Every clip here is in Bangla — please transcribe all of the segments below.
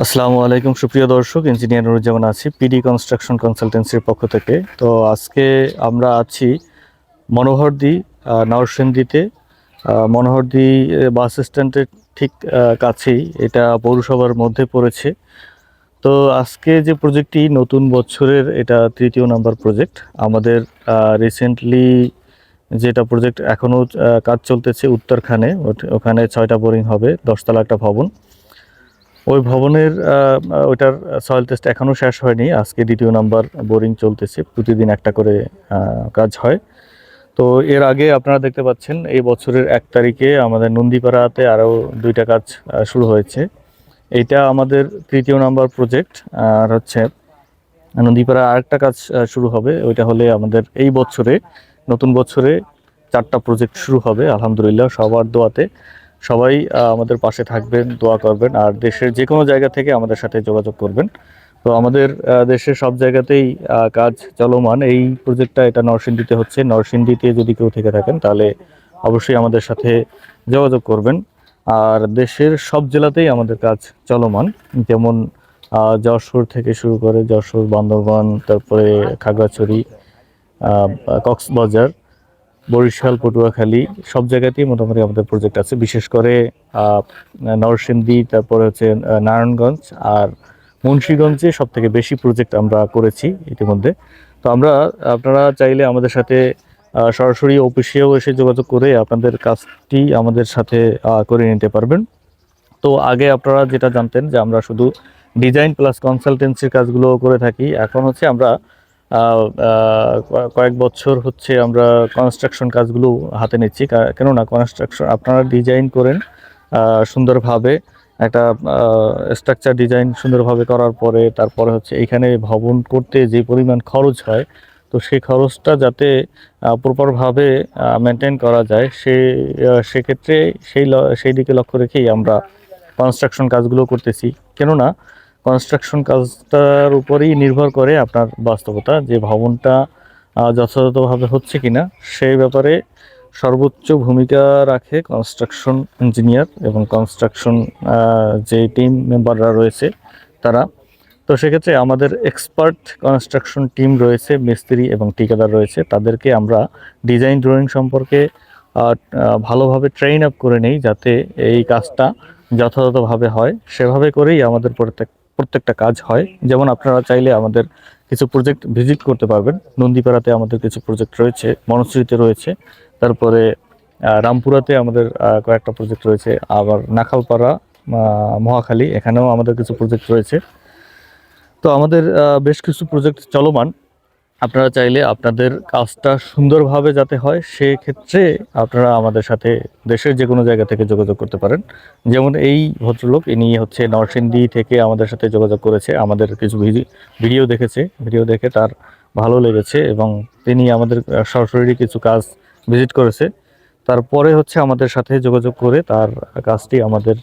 আসসালামু আলাইকুম সুপ্রিয় দর্শক, ইঞ্জিনিয়ার নুরুজ্জামান আছি পিডি কনস্ট্রাকশন কনসালটেন্সির পক্ষ থেকে। তো আজকে আমরা আছি মনোহরদী, নরসিংদীতে। মনোহরদী বাস স্ট্যান্ডের ঠিক কাছেই, এটা পৌরসভার মধ্যে পড়েছে। তো আজকে যে প্রজেক্টটি নতুন বছরের, এটা তৃতীয় নাম্বার প্রজেক্ট আমাদের। রিসেন্টলি যেটা প্রজেক্ট এখনও কাজ চলতেছে উত্তরখানে, ওখানে 6টা বোরিং হবে, 10তলা একটা ভবন। ওই ভবনের ওইটার সয়েল টেস্ট এখনও শেষ হয়নি, আজকে দ্বিতীয় নাম্বার বোরিং চলতেছে, প্রতিদিন একটা করে কাজ হয়। তো এর আগে আপনারা দেখতে পাচ্ছেন এই বছরের 1 তারিখে আমাদের নন্দীপাড়াতে আরও 2টা কাজ শুরু হয়েছে। এইটা আমাদের তৃতীয় নাম্বার প্রজেক্ট। আর হচ্ছে নন্দীপাড়া আরেকটা কাজ শুরু হবে, ওইটা হলে আমাদের এই বছরে, নতুন বছরে 4টা প্রজেক্ট শুরু হবে আলহামদুলিল্লাহ, সবার দোয়াতে। সবাই আমাদের পাশে থাকবেন, দোয়া করবেন, আর দেশের যে কোনো জায়গা থেকে আমাদের সাথে যোগাযোগ করবেন। তো আমাদের দেশের সব জায়গাতেই কাজ চলমান। এই প্রজেক্টটা এটা নরসিংদীতে হচ্ছে। নরসিংদীতে যদি কেউ থেকে থাকেন তাহলে অবশ্যই আমাদের সাথে যোগাযোগ করবেন। আর দেশের সব জেলাতেই আমাদের কাজ চলমান, যেমন যশোর থেকে শুরু করে যশোর, বান্দরবান, তারপরে খাগড়াছড়ি, কক্সবাজার, বরিশাল, পটুয়াখালী, সব জায়গাতেই মোটামুটি আমাদের প্রজেক্ট আছে। বিশেষ করে নরসিংদী, তারপরে হচ্ছে নারায়ণগঞ্জ আর মুন্সিগঞ্জে সব থেকে বেশি প্রজেক্ট আমরা করেছি ইতিমধ্যে। তো আপনারা চাইলে আমাদের সাথে সরাসরি অফিসেও এসে যোগাযোগ করে আপনাদের কাজটি আমাদের সাথে করে নিতে পারবেন। তো আগে আপনারা যেটা জানতেন যে আমরা শুধু ডিজাইন প্লাস কনসালটেন্সির কাজগুলো করে থাকি, এখন হচ্ছে আমরা কয়েক বছর হচ্ছে আমরা কনস্ট্রাকশন কাজগুলো হাতে নিচ্ছি। কেননা কনস্ট্রাকশন আপনারা ডিজাইন করেন সুন্দরভাবে, একটা স্ট্রাকচার ডিজাইন সুন্দরভাবে করার পরে তারপরে হচ্ছে এখানে ভবন করতে যে পরিমাণ খরচ হয়, তো সেই খরচটা যাতে প্রপারভাবে মেনটেন করা যায়, সেক্ষেত্রে সেই দিকে লক্ষ্য রেখেই আমরা কনস্ট্রাকশন কাজগুলো করতেছি। কেননা কনস্ট্রাকশন কাজটার উপরেই নির্ভর করে আপনার বাস্তবতা, যে ভবনটা যথাযথভাবে হচ্ছে কিনা সেই ব্যাপারে সর্বোচ্চ ভূমিকা রাখে কনস্ট্রাকশন ইঞ্জিনিয়ার এবং কনস্ট্রাকশন যে টিম মেম্বাররা রয়েছে তারা। তো সেক্ষেত্রে আমাদের এক্সপার্ট কনস্ট্রাকশন টিম রয়েছে, মিস্ত্রি এবং ঠিকাদার রয়েছে, তাদেরকে আমরা ডিজাইন ড্রয়িং সম্পর্কে ভালোভাবে ট্রেন আপ করে নেই, যাতে এই কাজটা যথাযথভাবে হয়। সেভাবে করেই আমাদের প্রত্যেকটা কাজ হয়। যেমন আপনারা চাইলে আমাদের কিছু প্রজেক্ট ভিজিট করতে পারবেন। নন্দীপাড়াতে আমাদের কিছু প্রজেক্ট রয়েছে, বনশ্রীতে রয়েছে, তারপরে রামপুরাতে আমাদের কয়েকটা প্রজেক্ট রয়েছে, আবার নাখালপাড়া, মহাখালী, এখানেও আমাদের কিছু প্রজেক্ট রয়েছে। তো আমাদের বেশ কিছু প্রজেক্ট চলমান। আপনারা চাইলে আপনাদের কাজটা সুন্দরভাবে যাতে হয়, সেক্ষেত্রে আপনারা আমাদের সাথে দেশের যে কোনো জায়গা থেকে যোগাযোগ করতে পারেন। যেমন এই ভদ্রলোক, ইনি হচ্ছে নরসিংদী থেকে আমাদের সাথে যোগাযোগ করেছে, আমাদের কিছু ভিডিও দেখেছে, ভিডিও দেখে তার ভালো লেগেছে এবং তিনি আমাদের সরাসরি কিছু কাজ ভিজিট করেছে। তারপরে হচ্ছে আমাদের সাথে যোগাযোগ করে তার কাজটি আমাদের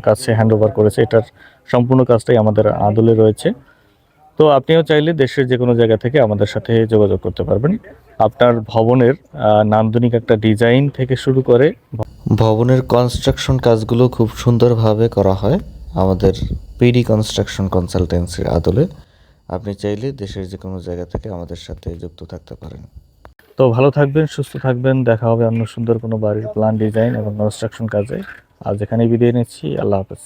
কাছে হ্যান্ড ওভার করেছে। এটার সম্পূর্ণ কাজটাই আমাদের আদলে রয়েছে। তো আপনিও চাইলে দেশের যে কোনো জায়গা থেকে আমাদের সাথে যোগাযোগ করতে পারবেন। আপনার ভবনের নান্দনিক একটা ডিজাইন থেকে শুরু করে ভবনের কনস্ট্রাকশন কাজগুলো খুব সুন্দরভাবে করা হয় আমাদের পিডি কনস্ট্রাকশন কনসালটেন্সির আদলে। আপনি চাইলে দেশের যে কোনো জায়গা থেকে আমাদের সাথে যুক্ত থাকতে পারেন। তো ভালো থাকবেন, সুস্থ থাকবেন, দেখা হবে অন্য সুন্দর কোনো বাড়ির প্ল্যান, ডিজাইন এবং কনস্ট্রাকশন কাজে। আজ এখানেই বিদায় নিচ্ছি, আল্লাহ হাফেজ।